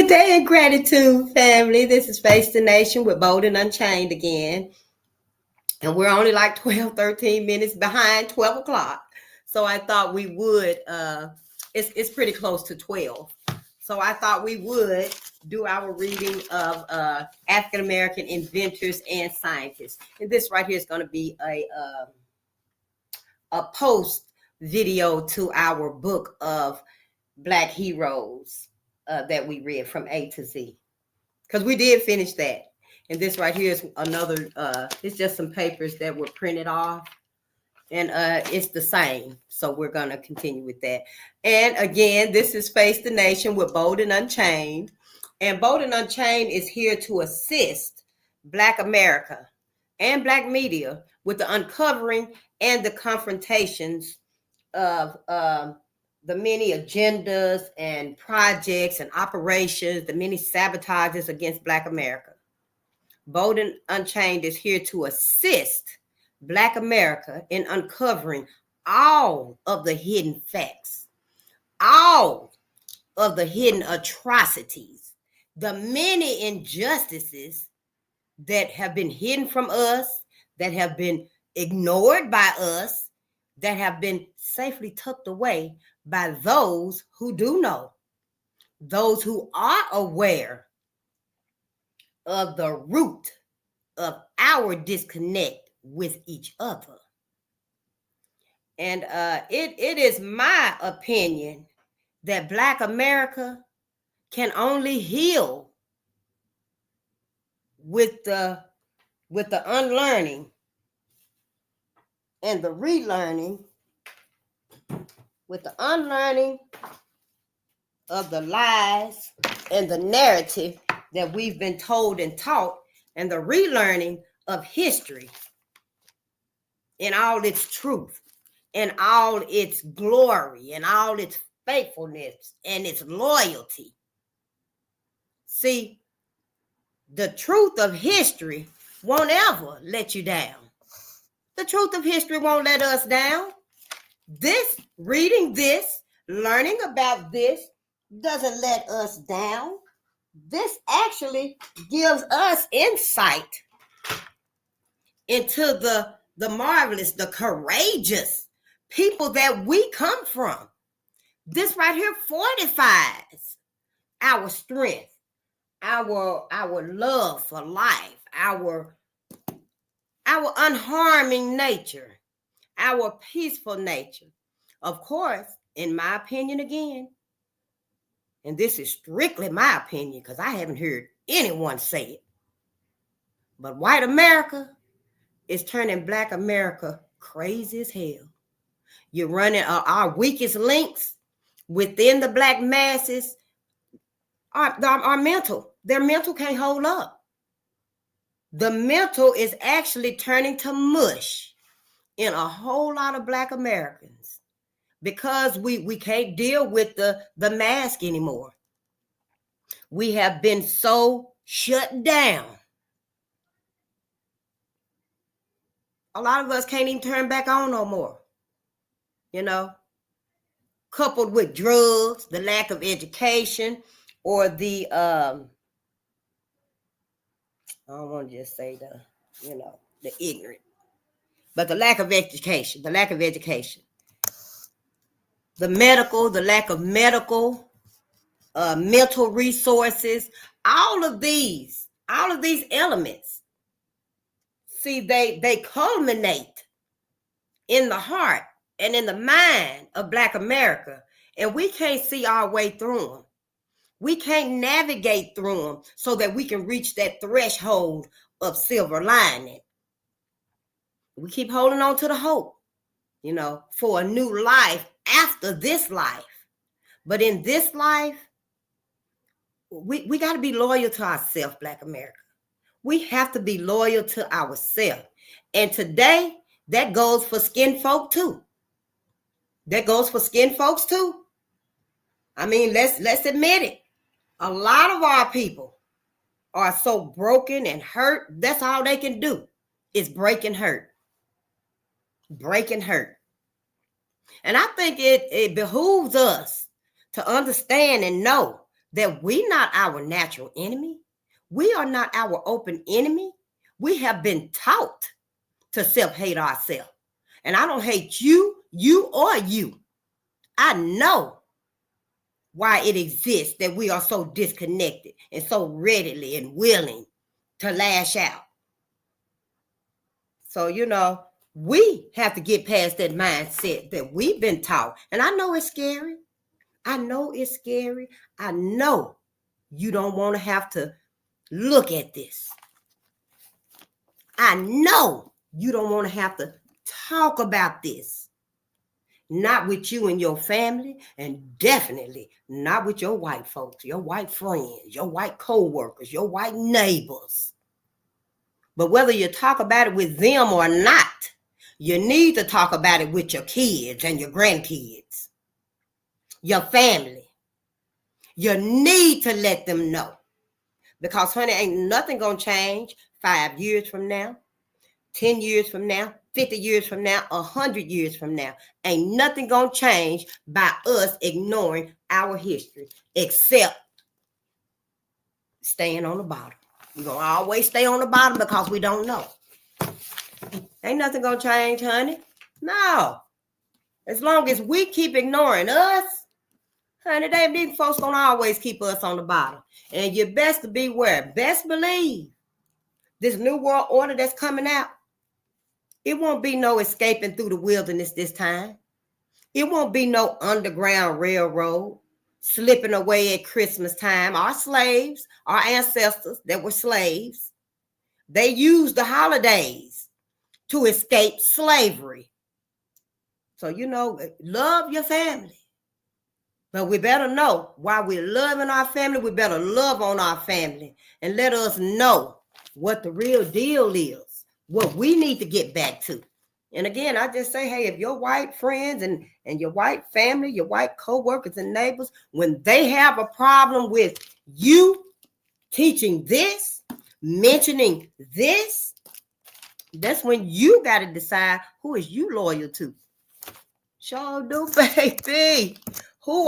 Good day in gratitude, family. This is Face the Nation with Bolden Unchained again. And we're only like 12, 13 minutes behind 12 o'clock. So I thought we would, it's pretty close to 12. So I thought we would do our reading of African American inventors and scientists. And this right here is going to be a post video to our book of Black heroes that we read from A to Z, because we did finish that. And this right here is another, it's just some papers that were printed off, and it's the same. So we're going to continue with that. And again, this is Face the Nation with Bolden Unchained. And Bolden Unchained is here to assist Black America and Black media with the uncovering and the confrontations of the many agendas and projects and operations, the many sabotages against Black America. Bolden Unchained is here to assist Black America in uncovering all of the hidden facts, all of the hidden atrocities, the many injustices that have been hidden from us, that have been ignored by us, that have been safely tucked away by those who do know, those who are aware of the root of our disconnect with each other. And it is my opinion that Black America can only heal with the unlearning and the relearning, with the unlearning of the lies and the narrative that we've been told and taught, and the relearning of history in all its truth, and all its glory, and all its faithfulness, and its loyalty. See, the truth of history won't ever let you down. The truth of history won't let us down. This, reading this, learning about this, doesn't let us down. This actually gives us insight into the marvelous, the courageous people that we come from. This right here fortifies our strength, our love for life, our unharming nature, our peaceful nature. Of course, in my opinion again, and this is strictly my opinion because I haven't heard anyone say it, but white America is turning Black America crazy as hell. You're running our weakest links within the Black masses are mental. Their mental can't hold up. The mental is actually turning to mush in a whole lot of Black Americans because we can't deal with the mask anymore. We have been so shut down. A lot of us can't even turn back on no more, coupled with drugs, the lack of education, or the, I don't want to just say the ignorant, but the lack of education, the lack of medical, mental resources, all of these elements. See, they culminate in the heart and in the mind of Black America, and we can't see our way through them. We can't navigate through them so that we can reach that threshold of silver lining. We keep holding on to the hope, for a new life after this life. But in this life, we got to be loyal to ourselves, Black America. We have to be loyal to ourselves. And today, that goes for skin folk too. I mean, let's admit it. A lot of our people are so broken and hurt. That's all they can do is break and hurt. And I think it behooves us to understand and know that we not our natural enemy. We are not our open enemy. We have been taught to self-hate ourselves. And I don't hate you or you. I know why it exists that we are so disconnected and so readily and willing to lash out. So, we have to get past that mindset that we've been taught. And I know it's scary. I know it's scary. I know you don't want to have to look at this. I know you don't want to have to talk about this. Not with you and your family, and definitely not with your white folks, your white friends, your white co-workers, your white neighbors. But whether you talk about it with them or not, you need to talk about it with your kids and your grandkids, your family. You need to let them know. Because, honey, ain't nothing going to change 5 years from now, 10 years from now, 50 years from now, 100 years from now. Ain't nothing going to change by us ignoring our history, except staying on the bottom. We're going to always stay on the bottom because we don't know. Ain't nothing going to change, honey. No. As long as we keep ignoring us, honey, these folks going to always keep us on the bottom. And you best to beware. Best believe this new world order that's coming out, it won't be no escaping through the wilderness this time. It won't be no underground railroad slipping away at Christmas time. Our slaves, our ancestors that were slaves, they used the holidays to escape slavery. So, love your family. But we better know while we're loving our family, we better love on our family and let us know what the real deal is, what we need to get back to. And again, I just say, hey, if your white friends and your white family, your white co-workers and neighbors, when they have a problem with you teaching this, mentioning this, that's when you got to decide who is you loyal to. Sure do, baby. Who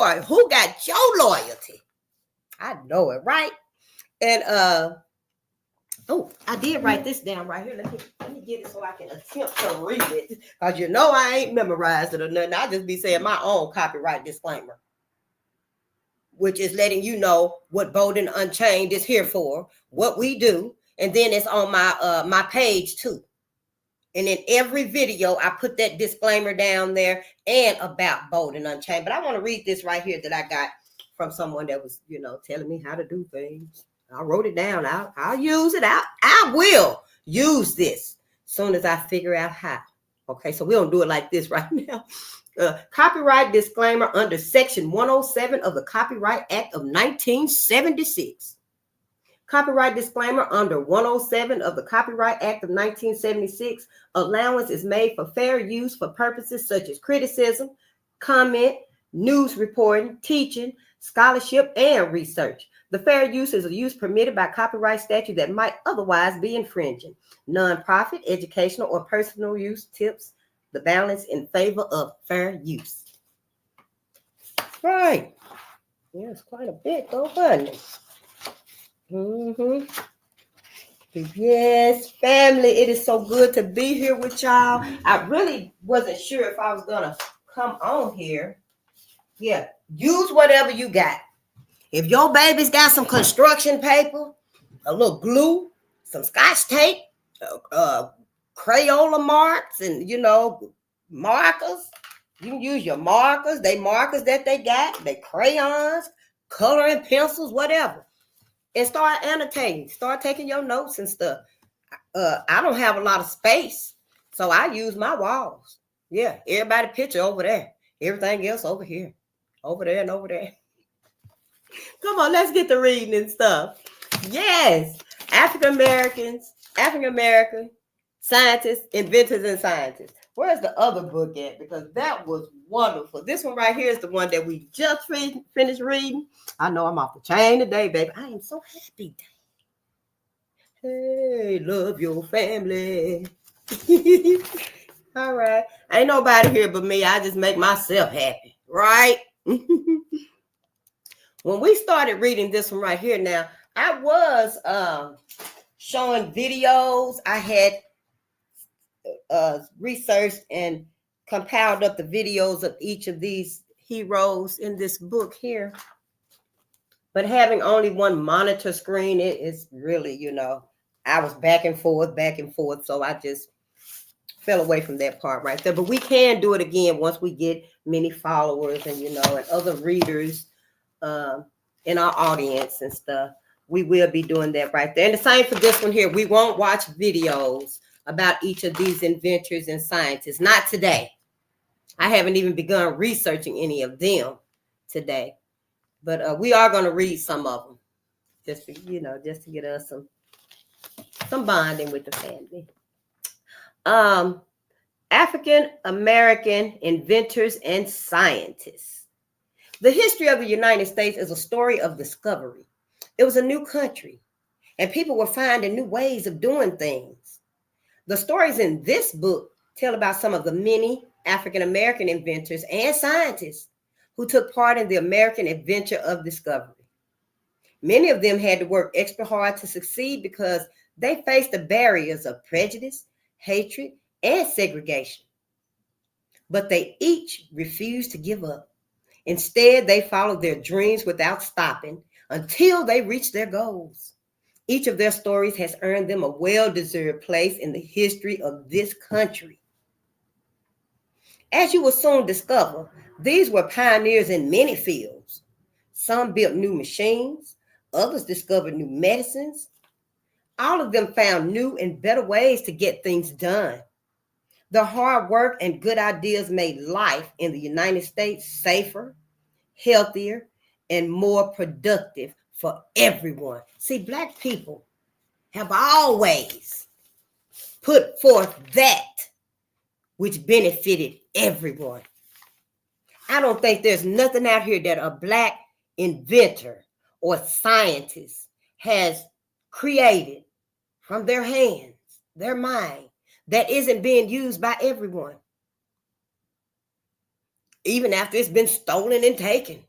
got your loyalty? I know it, right? And I did write this down right here. Let me get it so I can attempt to read it. Because I ain't memorized it or nothing. I just be saying my own copyright disclaimer, which is letting you know what Bolden Unchained is here for, what we do. And then it's on my page too. And in every video, I put that disclaimer down there and about Bolden Unchained. But I want to read this right here that I got from someone that was, telling me how to do things. I wrote it down. I'll use it. I will use this as soon as I figure out how. Okay, so we don't do it like this right now. Copyright disclaimer under Section 107 of the Copyright Act of 1976. Copyright disclaimer under 107 of the Copyright Act of 1976. Allowance is made for fair use for purposes such as criticism, comment, news reporting, teaching, scholarship, and research. The fair use is a use permitted by copyright statute that might otherwise be infringing. Nonprofit, educational, or personal use tips the balance in favor of fair use. Right. Yeah, it's quite a bit though, isn't it? Yes, family, it is so good to be here with y'all. I really wasn't sure if I was gonna come on here. Yeah, use whatever you got. If your baby's got some construction paper, a little glue, some scotch tape, Crayola marks, and markers, you can use your markers. They markers that they got, they crayons, coloring pencils, whatever. And start annotating, start taking your notes and stuff. I don't have a lot of space, so I use my walls. Yeah, everybody picture over there. Everything else over here. Over there and over there. Come on, let's get to reading and stuff. Yes, African American scientists, inventors, and scientists. Where's the other book at? Because that was wonderful. This one right here is the one that we just finished reading. I know I'm off the chain today, baby. I am so happy. Hey, love your family. All right. Ain't nobody here but me. I just make myself happy, right? When we started reading this one right here now, I was showing videos. I had researched and compiled up the videos of each of these heroes in this book here. But having only one monitor screen, it is really, I was back and forth. So I just fell away from that part right there. But we can do it again once we get many followers and, and other readers in our audience and stuff. We will be doing that right there. And the same for this one here. We won't watch videos about each of these inventors and scientists. Not today. I haven't even begun researching any of them today. But we are going to read some of them. Just to get us some bonding with the family. African American inventors and scientists. The history of the United States is a story of discovery. It was a new country, and people were finding new ways of doing things. The stories in this book tell about some of the many African American inventors and scientists who took part in the American adventure of discovery. Many of them had to work extra hard to succeed because they faced the barriers of prejudice, hatred, and segregation. But they each refused to give up. Instead, they followed their dreams without stopping until they reached their goals. Each of their stories has earned them a well-deserved place in the history of this country. As you will soon discover, these were pioneers in many fields. Some built new machines, others discovered new medicines. All of them found new and better ways to get things done. Their hard work and good ideas made life in the United States safer, healthier, and more productive for everyone. See, Black people have always put forth that which benefited everyone. I don't think there's nothing out here that a Black inventor or scientist has created from their hands, their mind, that isn't being used by everyone. Even after it's been stolen and taken,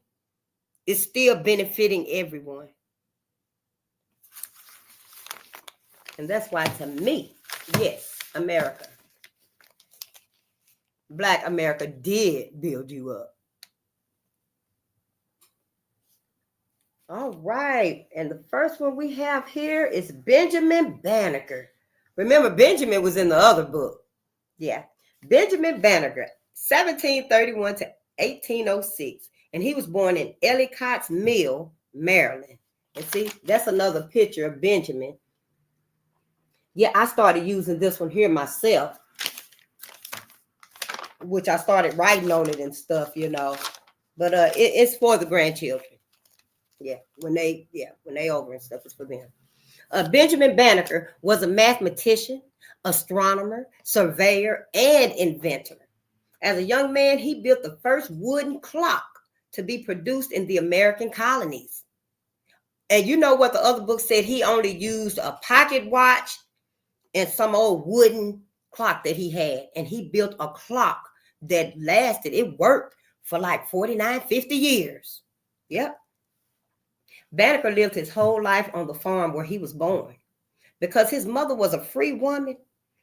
it's still benefiting everyone. And that's why, to me, yes, America, Black America did build you up. All right. And the first one we have here is Benjamin Banneker. Remember, Benjamin was in the other book. Yeah. Benjamin Banneker, 1731 to 1806. And he was born in Ellicott's Mill, Maryland. And see, that's another picture of Benjamin. Yeah, I started using this one here myself, which I started writing on it and stuff, But it's for the grandchildren. Yeah, when they over and stuff, it's for them. Benjamin Banneker was a mathematician, astronomer, surveyor, and inventor. As a young man, he built the first wooden clock to be produced in the American colonies. And you know what the other book said? He only used a pocket watch and some old wooden clock that he had. And he built a clock that lasted. It worked for like 49, 50 years. Yep. Banneker lived his whole life on the farm where he was born. Because his mother was a free woman,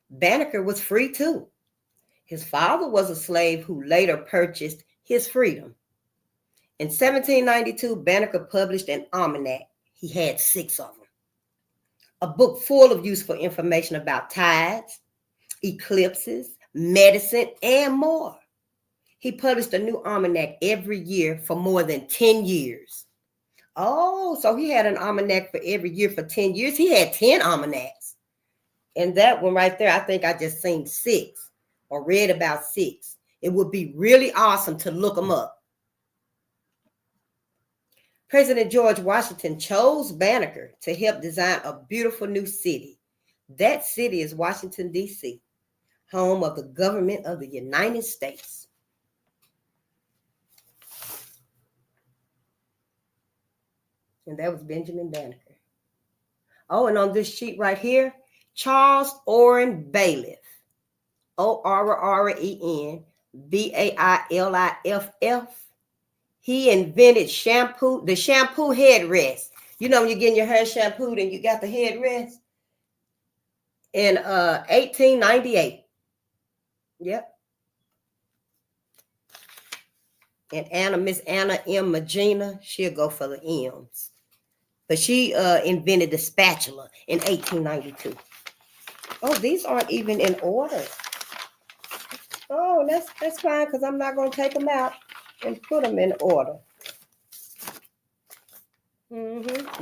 Banneker was free too. His father was a slave who later purchased his freedom. In 1792, Banneker published an almanac. He had 6 of them. A book full of useful information about tides, eclipses, medicine, and more. He published a new almanac every year for more than 10 years. Oh, so he had an almanac for every year for 10 years. He had 10 almanacs. And that one right there, I think I just seen 6 or read about 6. It would be really awesome to look them up. President George Washington chose Banneker to help design a beautiful new city. That city is Washington, D.C., home of the government of the United States. And that was Benjamin Banneker. Oh, and on this sheet right here, Charles Orrin Bailiff. Orren Bailiff. He invented shampoo, the shampoo headrest. You know when you're getting your hair shampooed and you got the headrest? In 1898. Yep. And Miss Anna M. Magina, she'll go for the M's. But she invented the spatula in 1892. Oh, these aren't even in order. Oh, that's fine, because I'm not going to take them out and put them in order.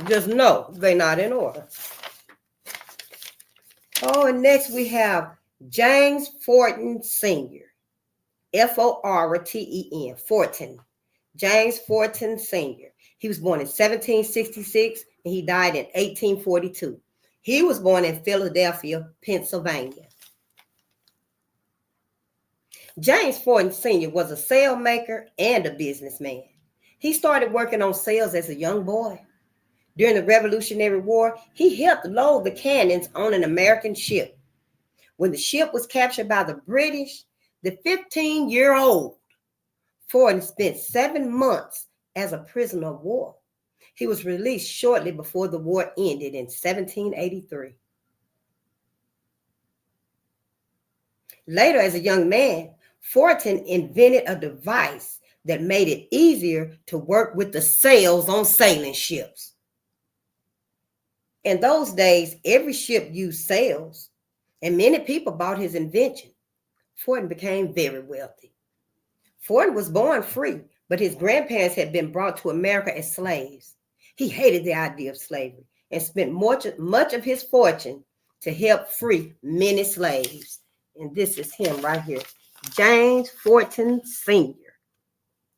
Just know they're not in order. Oh, and next we have James Forten Sr. Forten, Forten. James Forten Sr. He was born in 1766 and he died in 1842. He was born in Philadelphia, Pennsylvania. James Forten Sr. was a sail maker and a businessman. He started working on sails as a young boy. During the Revolutionary War, he helped load the cannons on an American ship. When the ship was captured by the British, the 15-year-old Forten spent 7 months as a prisoner of war. He was released shortly before the war ended in 1783. Later, as a young man, Forten invented a device that made it easier to work with the sails on sailing ships. In those days, every ship used sails, and many people bought his invention. Forten became very wealthy. Forten was born free, but his grandparents had been brought to America as slaves. He hated the idea of slavery and spent much of his fortune to help free many slaves. And this is him right here, James Forten Sr.,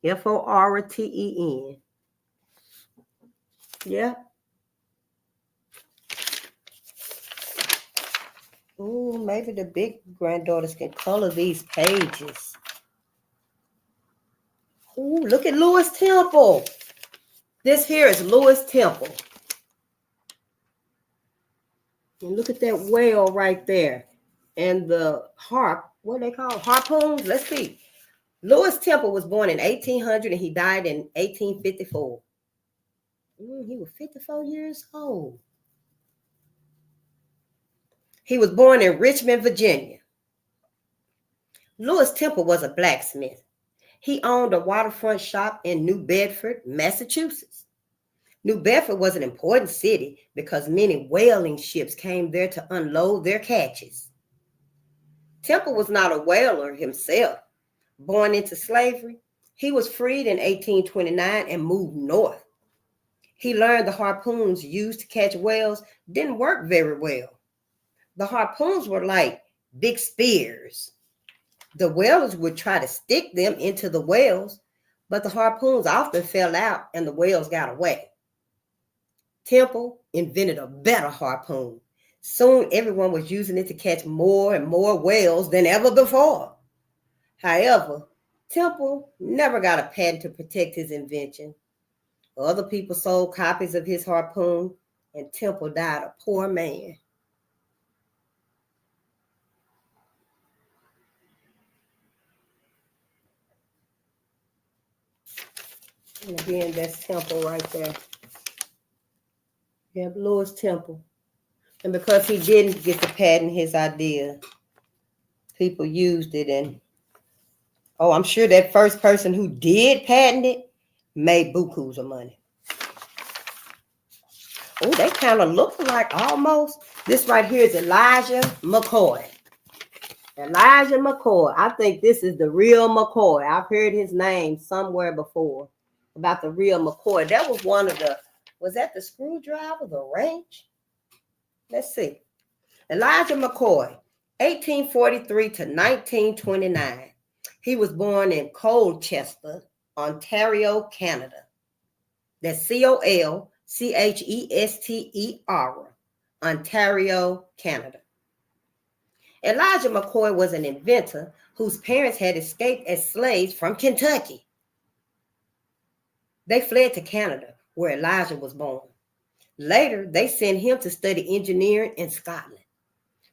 Forten. Yeah. Ooh, maybe the big granddaughters can color these pages. Ooh, look at Lewis Temple. This here is Lewis Temple. And look at that whale right there. And the what they call harpoons? Let's see. Lewis Temple was born in 1800 and he died in 1854. He was 54 years old. He was born in Richmond, Virginia. Lewis Temple was a blacksmith. He owned a waterfront shop in New Bedford, Massachusetts. New Bedford was an important city because many whaling ships came there to unload their catches. Temple was not a whaler himself. Born into slavery, he was freed in 1829 and moved north. He learned the harpoons used to catch whales didn't work very well. The harpoons were like big spears. The whalers would try to stick them into the whales, but the harpoons often fell out and the whales got away. Temple invented a better harpoon. Soon everyone was using it to catch more and more whales than ever before. However, Temple never got a patent to protect his invention. Other people sold copies of his harpoon, and Temple died a poor man. And again, that's Temple right there. You have Lewis Temple. And because he didn't get to patent his idea, people used it. And, I'm sure that first person who did patent it made bukus of money. Oh, they kind of look alike almost. This right here is Elijah McCoy. Elijah McCoy. I think this is the real McCoy. I've heard his name somewhere before about the real McCoy. That was was that the screwdriver, the wrench? Let's see. Elijah McCoy, 1843 to 1929. He was born in Colchester, Ontario, Canada. That's Colchester, Ontario, Canada. Elijah McCoy was an inventor whose parents had escaped as slaves from Kentucky. They fled to Canada, where Elijah was born. Later, they sent him to study engineering in Scotland.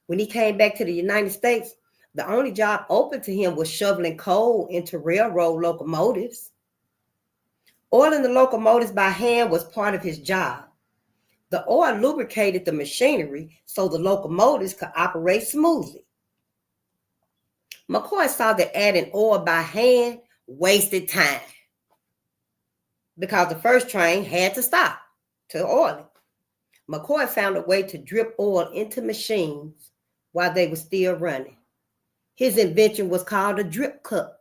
When he came back to the United States, the only job open to him was shoveling coal into railroad locomotives. Oiling the locomotives by hand was part of his job. The oil lubricated the machinery so the locomotives could operate smoothly. McCoy saw that adding oil by hand wasted time because the first train had to stop to oil it. McCoy found a way to drip oil into machines while they were still running. His invention was called a drip cup.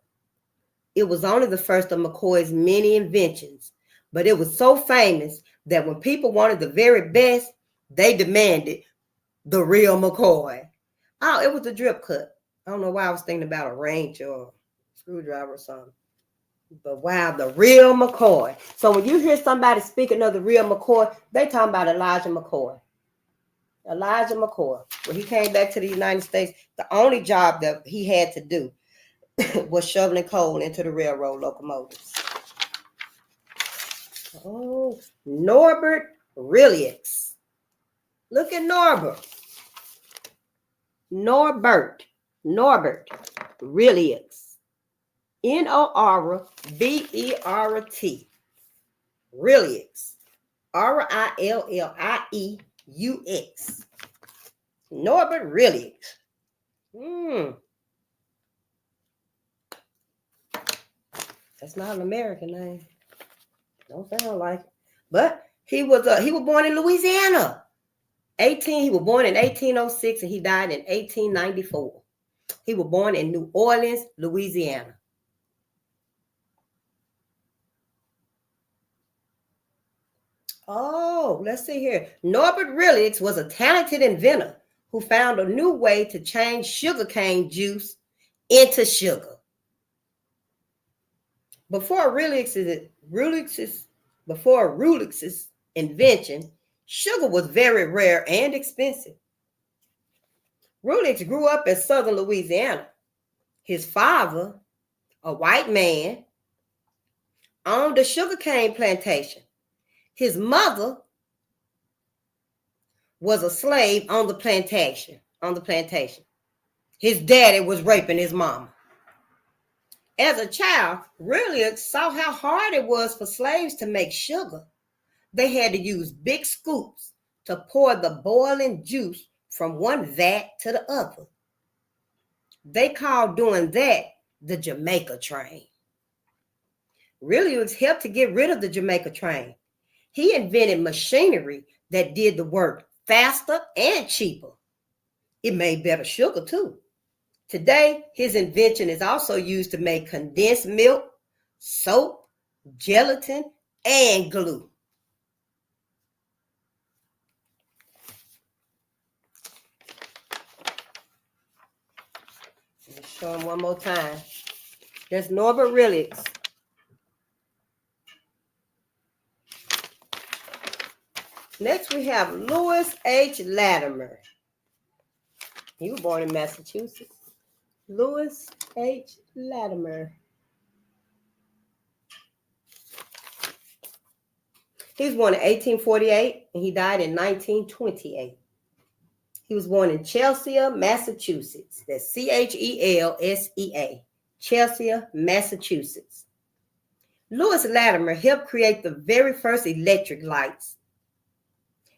It was only the first of McCoy's many inventions, but it was so famous that when people wanted the very best, they demanded the real McCoy. Oh, it was the drip cup. I don't know why I was thinking about a wrench or a screwdriver or something. But wow, the real McCoy. So when you hear somebody speaking of the real McCoy, they talking about Elijah McCoy. Elijah McCoy. When he came back to the United States, the only job that he had to do was shoveling coal into the railroad locomotives. Oh, Norbert Rilliux. Look at Norbert. Norbert Rilliux. Norbert. Rilliux. Rillieux. Norbert Rilliux. That's not an American name. Don't sound like it. But he was born in Louisiana. He was born in 1806 and he died in 1894. He was born in New Orleans, Louisiana. Oh, let's see here. Norbert Rilliux was a talented inventor who found a new way to change sugarcane juice into sugar. Before Rilliux's invention, sugar was very rare and expensive. Rilliux grew up in southern Louisiana. His father, a white man, owned a sugarcane plantation. His mother was a slave on the plantation. His daddy was raping his mama. As a child, Rilliux saw how hard it was for slaves to make sugar. They had to use big scoops to pour the boiling juice from one vat to the other. They called doing that the Jamaica train. Rilliux helped to get rid of the Jamaica train. He invented machinery that did the work faster and cheaper. It made better sugar too. Today, his invention is also used to make condensed milk, soap, gelatin, and glue. Let me show him one more time. That's Norbert Rilliux. Next, we have Louis H. Latimer. He was born in Massachusetts. Louis H. Latimer. He was born in 1848 and he died in 1928. He was born in Chelsea, Massachusetts. That's Chelsa, Chelsea, Massachusetts. Louis Latimer helped create the very first electric lights.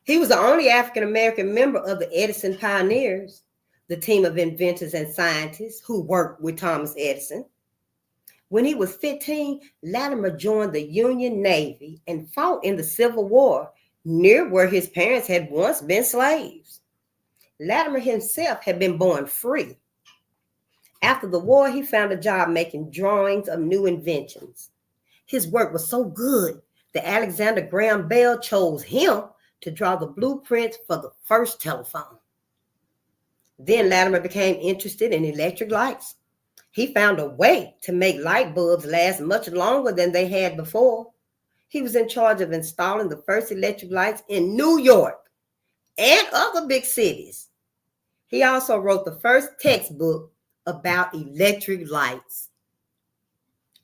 He was the only African-American member of the Edison Pioneers, the team of inventors and scientists who worked with Thomas Edison. When he was 15, Latimer joined the Union Navy and fought in the Civil War near where his parents had once been slaves. Latimer himself had been born free. After the war, he found a job making drawings of new inventions. His work was so good that Alexander Graham Bell chose him to draw the blueprints for the first telephone. Then Latimer became interested in electric lights. He found a way to make light bulbs last much longer than they had before. He was in charge of installing the first electric lights in New York and other big cities. He also wrote the first textbook about electric lights.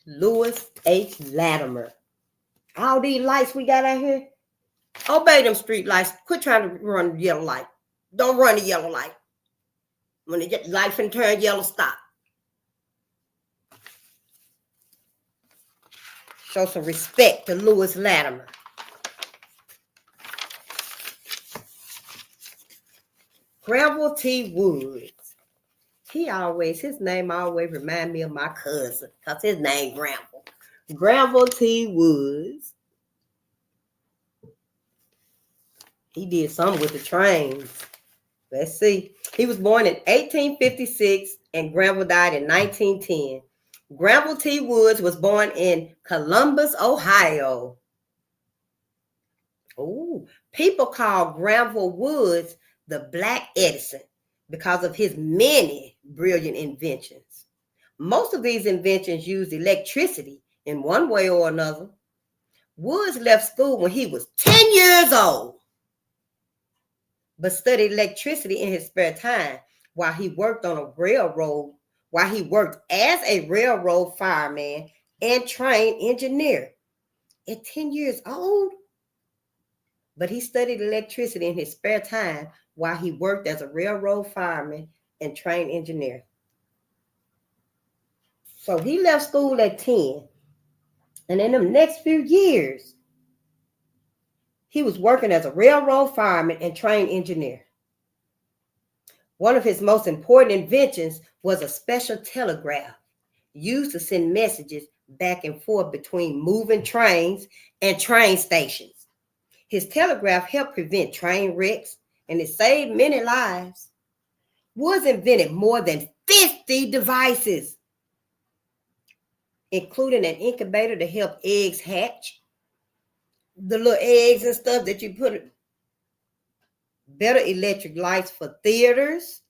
Louis H. Latimer. All these lights we got out here, obey them street lights. Quit trying to run the yellow light. Don't run the yellow light. When the light finna turn yellow, stop. Show some respect to Lewis Latimer. Granville T. Woods. His name always remind me of my cousin, because his name Granville. Granville T. Woods. He did something with the trains. Let's see. He was born in 1856 and Granville died in 1910. Granville T. Woods was born in Columbus, Ohio. Oh, people call Granville Woods the Black Edison because of his many brilliant inventions. Most of these inventions used electricity in one way or another. Woods left school when he was 10 years old, but studied electricity in his spare time while he worked as a railroad fireman and train engineer. At 10 years old, but he studied electricity in his spare time while he worked as a railroad fireman and train engineer. So he left school at 10. And in the next few years, he was working as a railroad fireman and train engineer. One of his most important inventions was a special telegraph used to send messages back and forth between moving trains and train stations. His telegraph helped prevent train wrecks, and it saved many lives. Woods invented more than 50 devices, including an incubator to help eggs hatch, the little eggs and stuff that you put, better electric lights for theaters,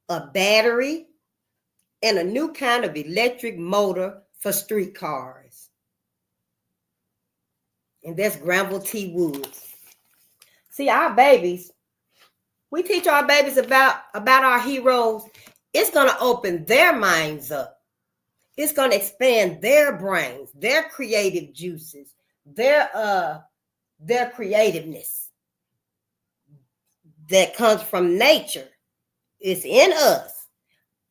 a battery, and a new kind of electric motor for streetcars. And that's Granville T. Woods. See, our babies, we teach our babies about our heroes. It's going to open their minds up. It's going to expand their brains, their creative juices, their creativeness that comes from nature. It's in us.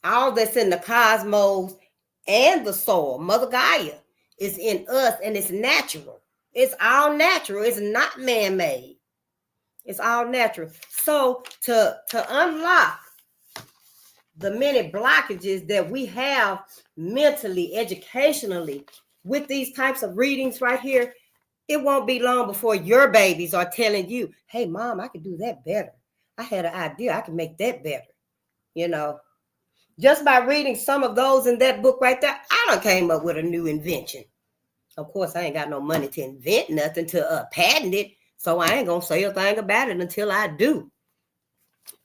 All that's in the cosmos and the soil, Mother Gaia, is in us, and it's natural. It's all natural. It's not man-made. It's all natural. So to unlock the many blockages that we have mentally, educationally, with these types of readings right here, it won't be long before your babies are telling you, hey, Mom, I can do that better. I had an idea. I can make that better. You know, just by reading some of those in that book right there, I done came up with a new invention. Of course, I ain't got no money to invent nothing, to patent it, so I ain't gonna say a thing about it until I do.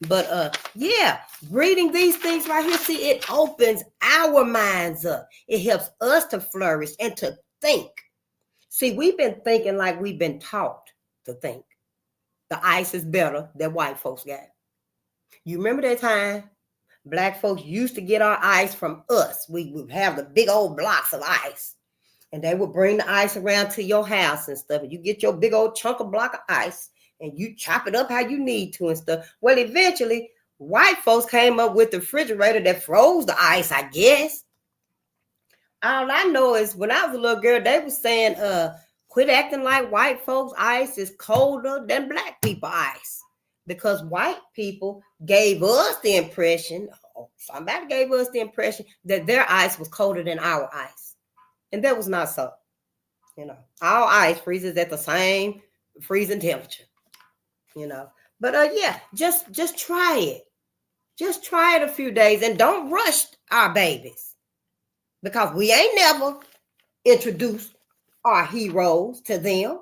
But yeah, reading these things right here, see, it opens our minds up. It helps us to flourish and to think. See, we've been thinking like we've been taught to think. The ice is better than white folks got. You remember that time Black folks used to get our ice from us? We would have the big old blocks of ice, and they would bring the ice around to your house and stuff. And you get your big old chunk of block of ice, and you chop it up how you need to and stuff. Well, eventually, white folks came up with the refrigerator that froze the ice, I guess. All I know is when I was a little girl, they were saying, quit acting like white folks' ice is colder than Black people ice. Because white people gave us the impression, somebody gave us the impression that their ice was colder than our ice. And that was not so. You know, our ice freezes at the same freezing temperature. You know, but yeah, just try it. Just try it a few days, and don't rush our babies, because we ain't never introduced our heroes to them.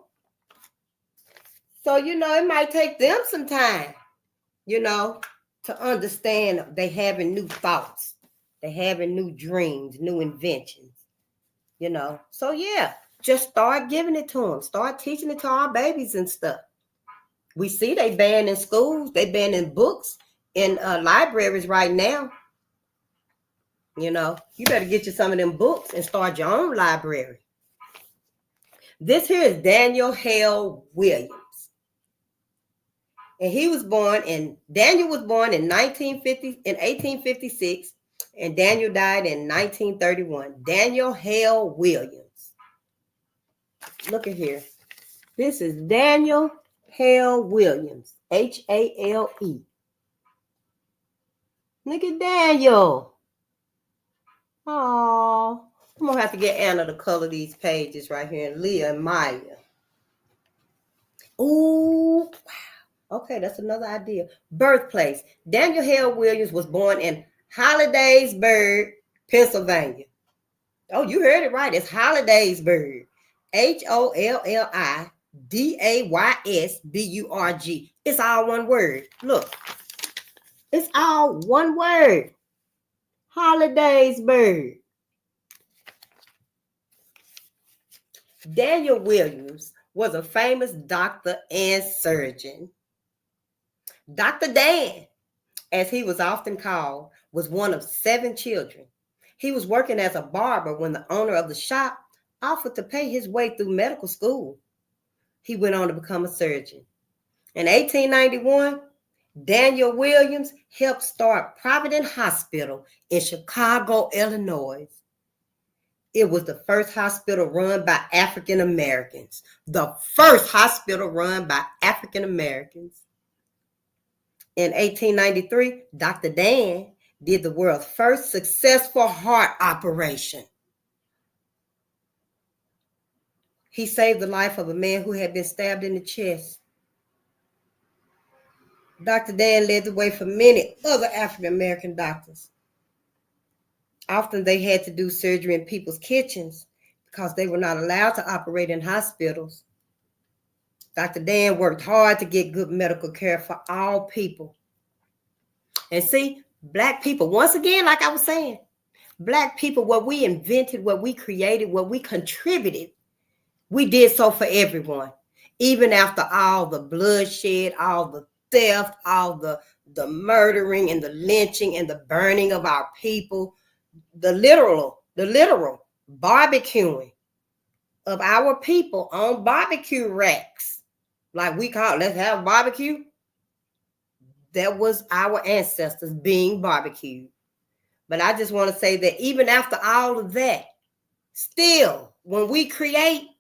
So, you know, it might take them some time, you know, to understand they having new thoughts. They having new dreams, new inventions, you know. So, yeah, just start giving it to them. Start teaching it to our babies and stuff. We see they banned in schools. They banned in books, in libraries right now. You know, you better get you some of them books and start your own library. This here is Daniel Hale Williams. And Daniel was born in 1856, and Daniel died in 1931. Daniel Hale Williams. Look at here. This is Daniel Hale Williams, Hale. Look at Daniel. Oh, I'm gonna have to get Anna to color these pages right here, and Leah and Maya. Ooh, wow. Okay, that's another idea. Birthplace. Daniel Hale Williams was born in Hollidaysburg, Pennsylvania. Oh, you heard it right. It's Hollidaysburg. Hollidaysburg. It's all one word. Look, it's all one word. Hollidaysburg. Daniel Williams was a famous doctor and surgeon. Dr. Dan, as he was often called, was one of 7 children. He was working as a barber when the owner of the shop offered to pay his way through medical school. He went on to become a surgeon. In 1891, Daniel Williams helped start Providence Hospital in Chicago, Illinois. It was the first hospital run by African Americans. The first hospital run by African Americans. In 1893, Dr. Dan did the world's first successful heart operation. He saved the life of a man who had been stabbed in the chest. Dr. Dan led the way for many other African American doctors. Often they had to do surgery in people's kitchens because they were not allowed to operate in hospitals. Dr. Dan worked hard to get good medical care for all people. And see, Black people, once again, like I was saying, Black people, what we invented, what we created, what we contributed, we did so for everyone. Even after all the bloodshed, all the theft, all the murdering and the lynching and the burning of our people, the literal barbecuing of our people on barbecue racks, like we call it, let's have barbecue. That was our ancestors being barbecued. But I just want to say that even after all of that, still, when we create,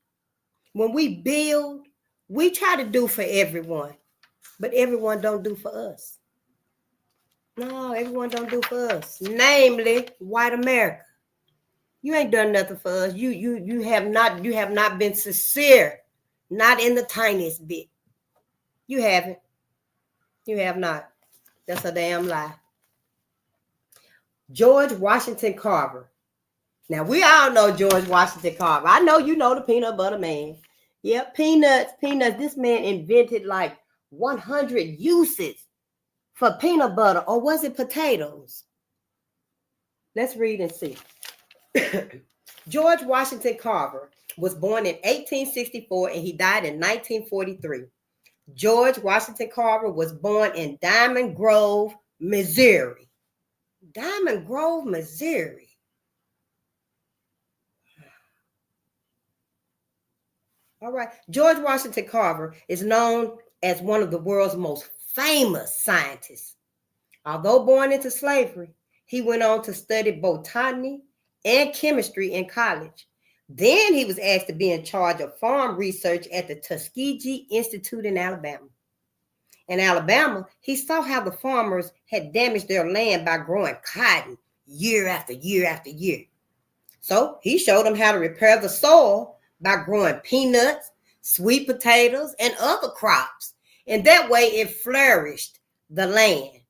when we build, we try to do for everyone, but everyone don't do for us. No, everyone don't do for us. Namely, white America. You ain't done nothing for us. You have not been sincere, not in the tiniest bit. You haven't. You have not. That's a damn lie. George Washington Carver. Now we all know George Washington Carver. I know you know the peanut butter man. Yep, peanuts. This man invented like 100 uses for peanut butter, or was it potatoes? Let's read and see. George Washington Carver was born in 1864 and he died in 1943. George Washington Carver was born in Diamond Grove, Missouri. Diamond Grove, Missouri. All right. George Washington Carver is known as one of the world's most famous scientists. Although born into slavery, he went on to study botany and chemistry in college. Then he was asked to be in charge of farm research at the Tuskegee Institute in Alabama. In Alabama, he saw how the farmers had damaged their land by growing cotton year after year after year. So he showed them how to repair the soil by growing peanuts, sweet potatoes, and other crops. And that way it flourished the land.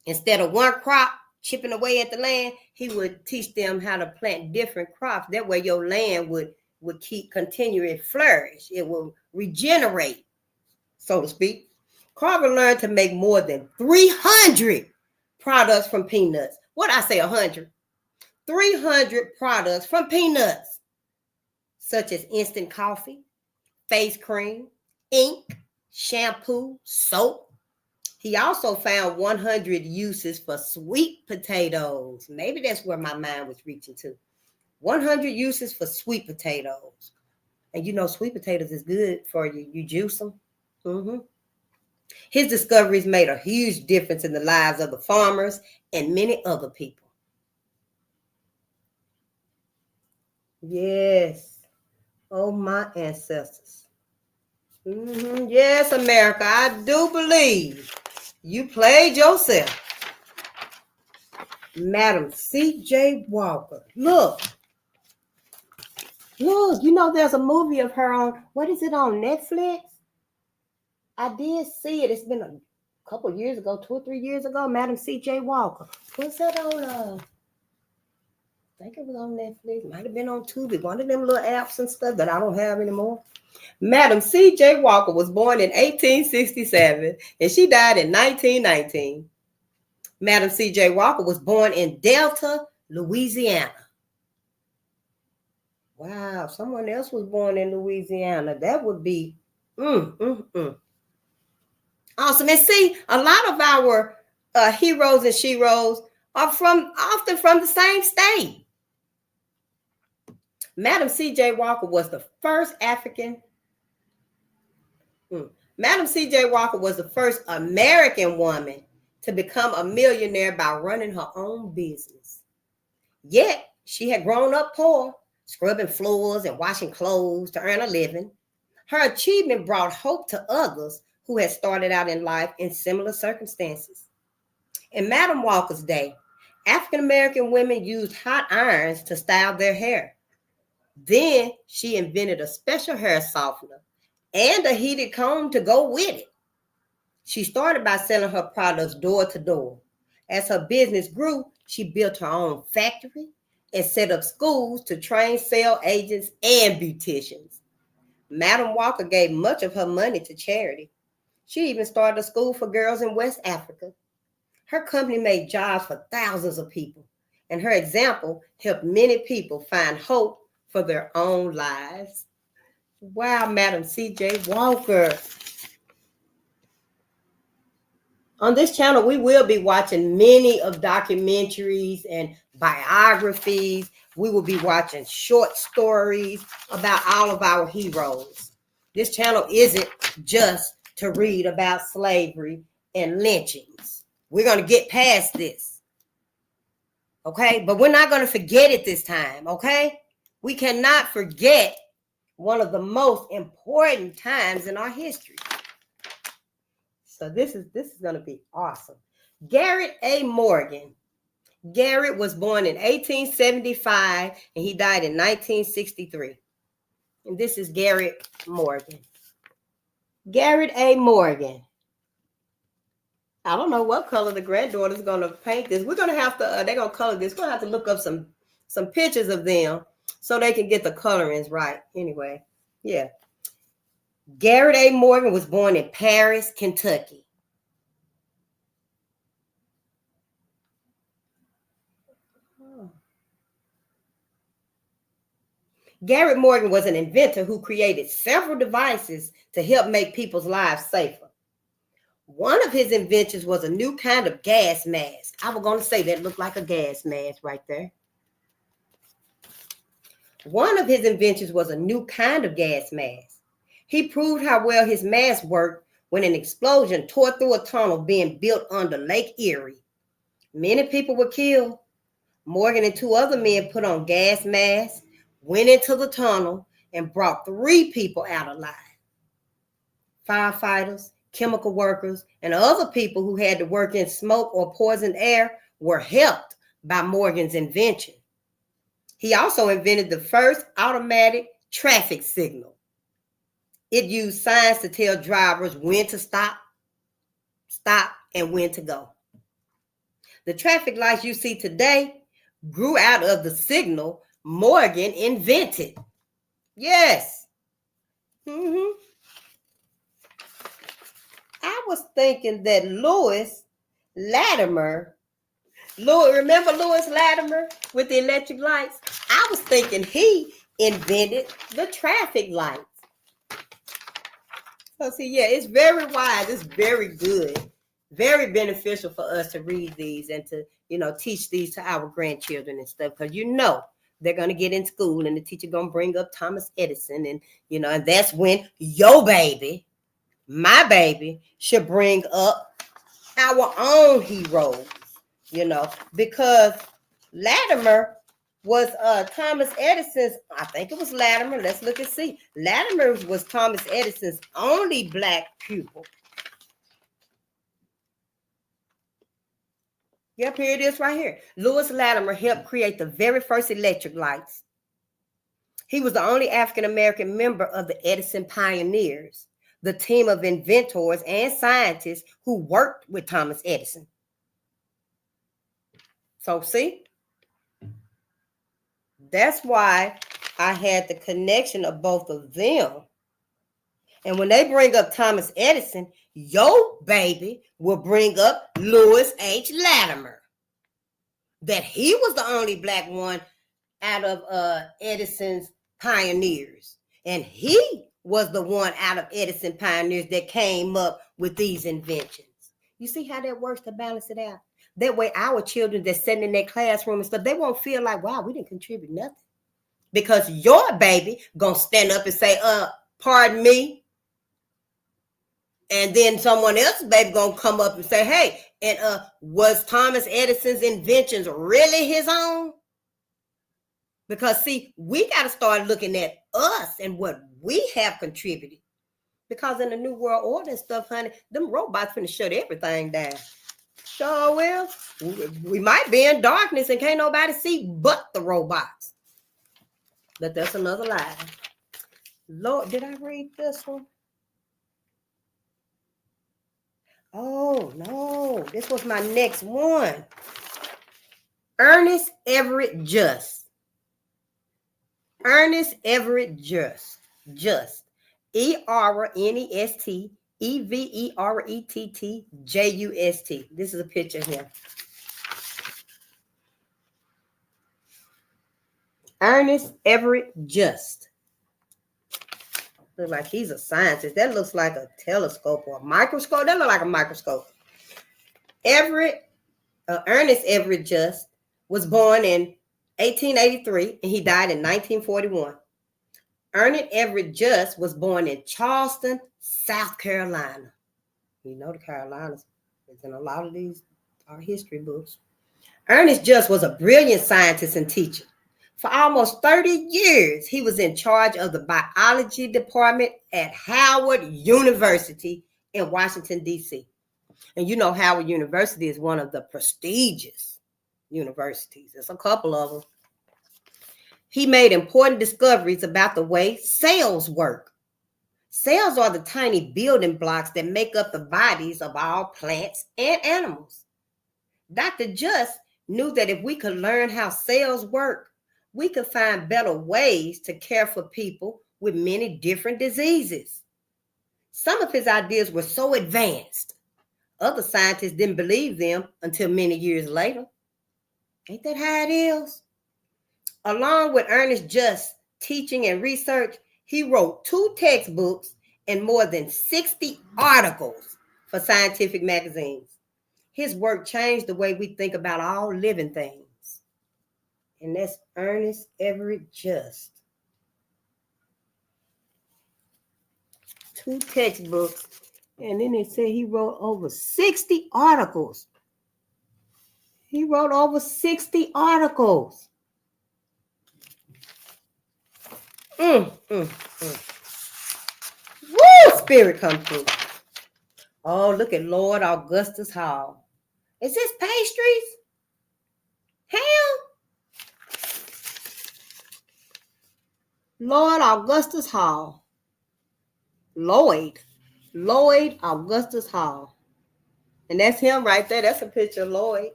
Instead of one crop chipping away at the land, he would teach them how to plant different crops. That way your land would keep continuing to flourish. It will regenerate, so to speak. Carver learned to make more than 300 products from peanuts. What I say, 100? 300 products from peanuts, such as instant coffee, face cream, ink, shampoo, soap. He also found 100 uses for sweet potatoes. Maybe that's where my mind was reaching to. 100 uses for sweet potatoes. And you know, sweet potatoes is good for you. You juice them. His discoveries made a huge difference in the lives of the farmers and many other people. Yes. Oh, my ancestors. Yes, America, I do believe you played yourself. Madam C.J. Walker. Look, you know there's a movie of her on, what is it, on Netflix? I did see it. It's been a couple years ago, 2 or 3 years ago, Madam C.J. Walker. What's that on, I think it was on Netflix. Might have been on Tubi. One of them little apps and stuff that I don't have anymore. Madam C.J. Walker was born in 1867 and she died in 1919. Madam C.J. Walker was born in Delta, Louisiana. Wow, someone else was born in Louisiana. That would be awesome. And see, a lot of our heroes and sheroes are often from the same state. Madam C.J. Walker was the first Madam C.J. Walker was the first American woman to become a millionaire by running her own business. Yet, she had grown up poor, scrubbing floors and washing clothes to earn a living. Her achievement brought hope to others who had started out in life in similar circumstances. In Madam Walker's day, African American women used hot irons to style their hair. Then she invented a special hair softener and a heated comb to go with it. She started by selling her products door to door. As her business grew, she built her own factory and set up schools to train sales agents and beauticians. Madam Walker gave much of her money to charity. She even started a school for girls in West Africa. Her company made jobs for thousands of people, and her example helped many people find hope for their own lives. Wow, Madam C.J. Walker. On this channel, we will be watching many of documentaries and biographies. We will be watching short stories about all of our heroes. This channel isn't just to read about slavery and lynchings. We're going to get past this. Okay? But we're not going to forget it this time. Okay? We cannot forget one of the most important times in our history. So this is going to be awesome. Garrett A. Morgan. Garrett was born in 1875 and he died in 1963. And this is Garrett Morgan. Garrett A. Morgan. I don't know what color the granddaughter's going to paint this. We're going to have to, they're going to color this. We're going to have to look up some pictures of them so they can get the colorings right. Anyway, yeah. Garrett A. Morgan was born in Paris, Kentucky. Garrett Morgan was an inventor who created several devices to help make people's lives safer. One of his inventions was a new kind of gas mask. I was going to say that looked like a gas mask right there. One of his inventions was a new kind of gas mask. He proved how well his mask worked when an explosion tore through a tunnel being built under Lake Erie. Many people were killed. Morgan and 2 other men put on gas masks, went into the tunnel, and brought 3 people out alive. Firefighters, chemical workers, and other people who had to work in smoke or poisoned air were helped by Morgan's invention. He also invented the first automatic traffic signal. It used signs to tell drivers when to stop, and when to go. The traffic lights you see today grew out of the signal Morgan invented. Yes. I was thinking that Lewis Latimer, remember Lewis Latimer with the electric lights? I was thinking he invented the traffic lights. So see, yeah, it's very wise. It's very good, very beneficial for us to read these and to, teach these to our grandchildren and stuff. Because they're going to get in school and the teacher going to bring up Thomas Edison. And, and that's when your baby, my baby, should bring up our own heroes, because Latimer was Thomas Edison's, I think it was Latimer. Let's look and see. Latimer was Thomas Edison's only black pupil. Yep, here it is right here. Lewis Latimer helped create the very first electric lights. He was the only African-American member of the Edison Pioneers, the team of inventors and scientists who worked with Thomas Edison. So see, that's why I had the connection of both of them. And when they bring up Thomas Edison, your baby will bring up Lewis H. Latimer. That he was the only black one out of Edison's pioneers. And he was the one out of Edison pioneers that came up with these inventions. You see how that works to balance it out? That way our children that's sitting in their classroom and stuff, they won't feel like, wow, we didn't contribute nothing. Because your baby gonna stand up and say, pardon me. And then someone else's baby gonna come up and say, hey, and was Thomas Edison's inventions really his own? Because see, we got to start looking at us and what we have contributed. Because in the New World Order and stuff, honey, them robots finna shut everything down. Sure will. We might be in darkness and can't nobody see but the robots. But that's another lie. Lord, did I read this one? Oh, no. This was my next one. Ernest Everett Just. Ernest Everett Just. Ernest Everett Just. This is a picture of him. Ernest Everett Just. Looks like he's a scientist. That looks like a telescope or a microscope. That looks like a microscope. Ernest Everett Just was born in 1883 and he died in 1941. Ernest Everett Just was born in Charleston, South Carolina. You know the Carolinas. It's in a lot of these history books. Ernest Just was a brilliant scientist and teacher. For almost 30 years, he was in charge of the biology department at Howard University in Washington, D.C. And you know Howard University is one of the prestigious universities. There's a couple of them. He made important discoveries about the way cells work. Cells are the tiny building blocks that make up the bodies of all plants and animals. Dr. Just knew that if we could learn how cells work, we could find better ways to care for people with many different diseases. Some of his ideas were so advanced, other scientists didn't believe them until many years later. Ain't that how it is? Along with Ernest Just teaching and research, he wrote 2 textbooks and more than 60 articles for scientific magazines. His work changed the way we think about all living things. And that's Ernest Everett Just. 2 textbooks. And then it said he wrote over 60 articles. He wrote over 60 articles. Woo, spirit come through. Oh, look at Lord Augustus Hall. Is this pastries? Ham? Lord Augustus Hall. Lloyd Augustus Hall. And that's him right there. That's a picture of Lloyd.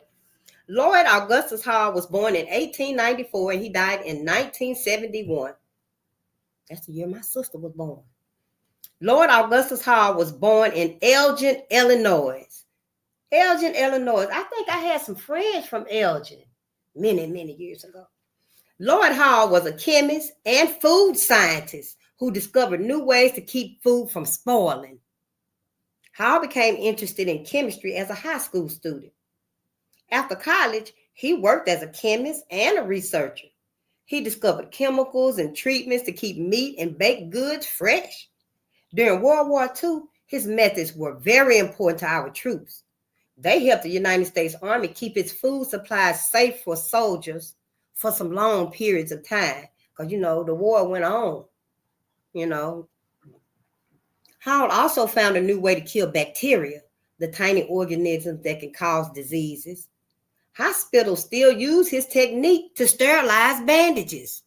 Lloyd Augustus Hall was born in 1894 and he died in 1971. That's the year my sister was born. Lord Augustus Hall was born in Elgin, Illinois. Elgin, Illinois. I think I had some friends from Elgin many years ago. Lord Hall was a chemist and food scientist who discovered new ways to keep food from spoiling. Hall became interested in chemistry as a high school student. After college, he worked as a chemist and a researcher. He discovered chemicals and treatments to keep meat and baked goods fresh. During World War II, his methods were very important to our troops. They helped the United States Army keep its food supplies safe for soldiers for some long periods of time because, the war went on, you know. Howell also found a new way to kill bacteria, the tiny organisms that can cause diseases. Hospitals still use his technique to sterilize bandages.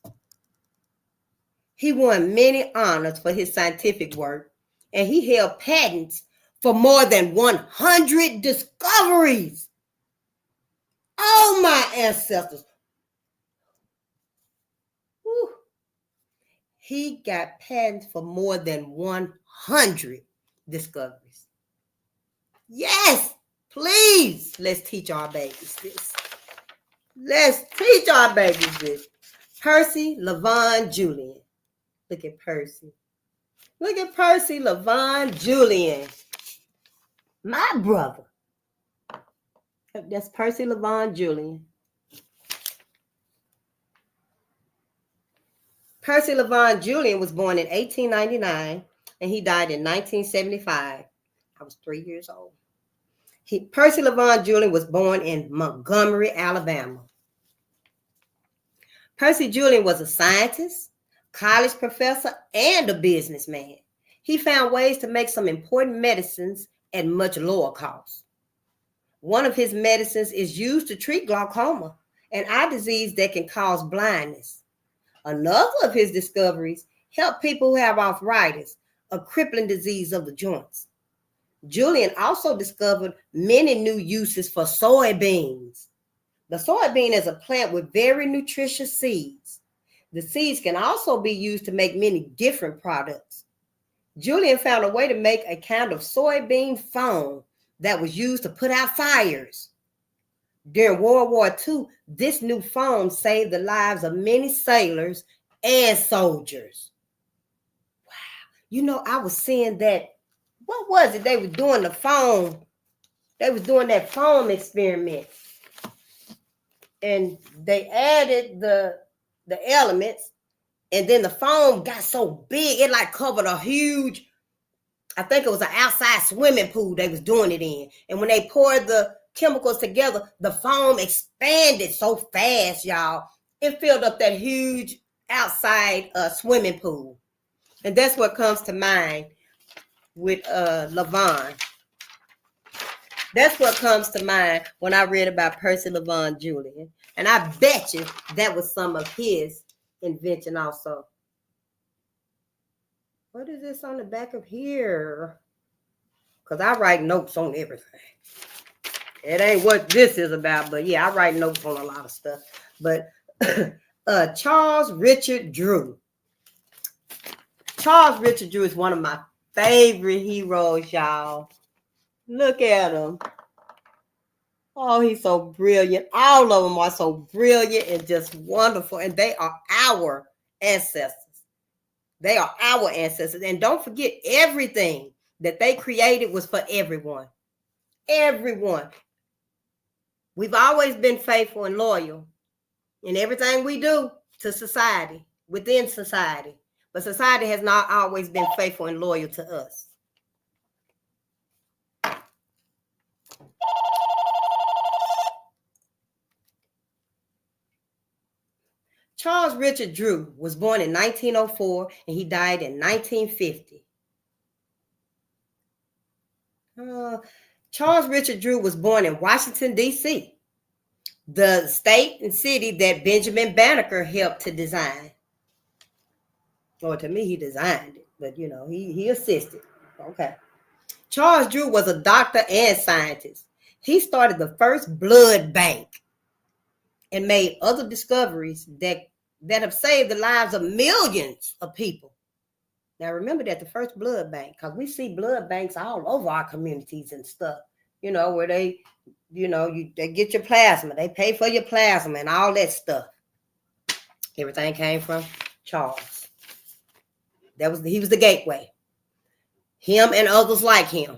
He won many honors for his scientific work, and he held patents for more than 100 discoveries. Oh, my ancestors. Whew. He got patents for more than 100 discoveries. Yes, please, let's teach our babies this. Let's teach our babies this. Percy LaVon Julian. Look at Percy. Look at Percy LaVon Julian. My brother. That's Percy LaVon Julian. Percy LaVon Julian was born in 1899 and he died in 1975. I was 3 years old. Percy LaVon Julian was born in Montgomery, Alabama. Percy Julian was a scientist, college professor, and a businessman. He found ways to make some important medicines at much lower cost. One of his medicines is used to treat glaucoma, an eye disease that can cause blindness. Another of his discoveries helped people who have arthritis, a crippling disease of the joints. Julian also discovered many new uses for soybeans. The soybean is a plant with very nutritious seeds. The seeds can also be used to make many different products. Julian found a way to make a kind of soybean foam that was used to put out fires. During World War II, this new foam saved the lives of many sailors and soldiers. Wow. I was seeing that. What was it? They were doing the foam. They was doing that foam experiment. And they added the elements, and then the foam got so big, it like covered a huge, I think it was an outside swimming pool they was doing it in. And when they poured the chemicals together, the foam expanded so fast, y'all. It filled up that huge outside swimming pool. And that's what comes to mind with LaVon. That's what comes to mind when I read about Percy LaVon Julian. And I bet you that was some of his invention also. What is this on the back of here? Because I write notes on everything. It ain't what this is about, but yeah, I write notes on a lot of stuff. But Charles Richard Drew. Charles Richard Drew is one of my favorite heroes, y'all. Look at him. Oh, he's so brilliant. All of them are so brilliant and just wonderful. And they are our ancestors. They are our ancestors. And don't forget, everything that they created was for everyone. Everyone. We've always been faithful and loyal in everything we do to society, within society. But society has not always been faithful and loyal to us. Charles Richard Drew was born in 1904 and he died in 1950. Charles Richard Drew was born in Washington, D.C., the state and city that Benjamin Banneker helped to design. Or to me, he designed it, but he assisted. Okay. Charles Drew was a doctor and scientist. He started the first blood bank and made other discoveries that have saved the lives of millions of people. Now, remember that the first blood bank, because we see blood banks all over our communities and stuff, where they, they get your plasma, they pay for your plasma and all that stuff. Everything came from Charles. He was the gateway. Him and others like him.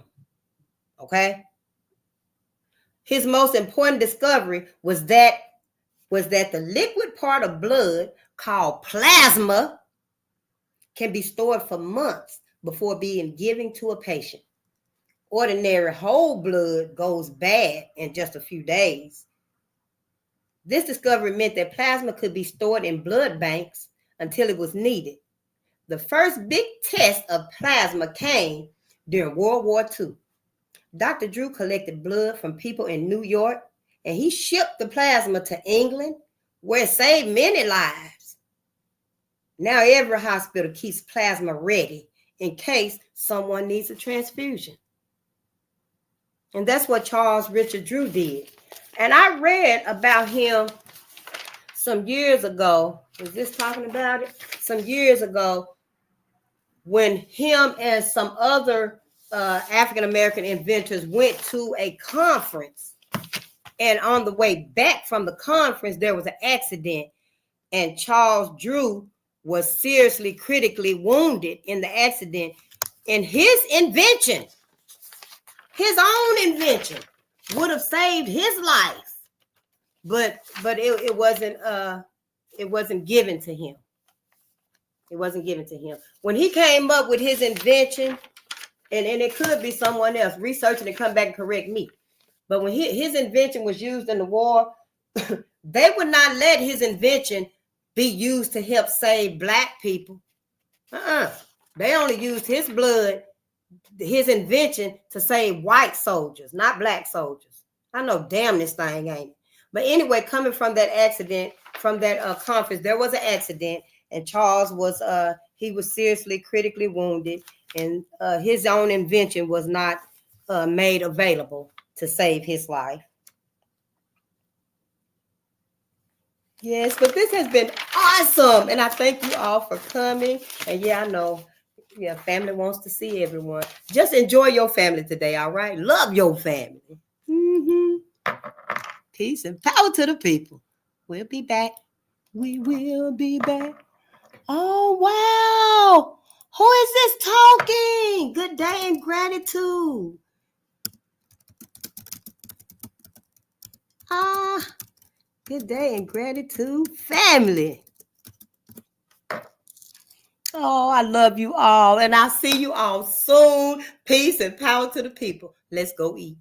Okay? His most important discovery was that the liquid part of blood called plasma can be stored for months before being given to a patient. Ordinary whole blood goes bad in just a few days. This discovery meant that plasma could be stored in blood banks until it was needed. The first big test of plasma came during World War II. Dr. Drew collected blood from people in New York, and he shipped the plasma to England, where it saved many lives. Now every hospital keeps plasma ready in case someone needs a transfusion. And that's what Charles Richard Drew did. And I read about him some years ago. Was this talking about it? Some years ago, when him and some other African-American inventors went to a conference. And on the way back from the conference, there was an accident. And Charles Drew was seriously critically wounded in the accident. And his invention, his own invention, would have saved his life. But it wasn't given to him. It wasn't given to him. When he came up with his invention, and it could be someone else researching and come back and correct me. But when his invention was used in the war, they would not let his invention be used to help save black people. They only used his blood, his invention, to save white soldiers, not black soldiers. I know damn this thing ain't it. But anyway, coming from that accident, from that conference, there was an accident, and Charles was he was seriously critically wounded, and his own invention was not made available to save his life. Yes, but this has been awesome, and I thank you all for coming. And yeah, I know, yeah, family wants to see everyone. Just enjoy your family today, all right? Love your family. Peace and power to the people. We'll be back. We will be back. Oh, wow. Who is this talking? Good day and gratitude. Good day and gratitude, family. Oh, I love you all, and I'll see you all soon. Peace and power to the people. Let's go eat.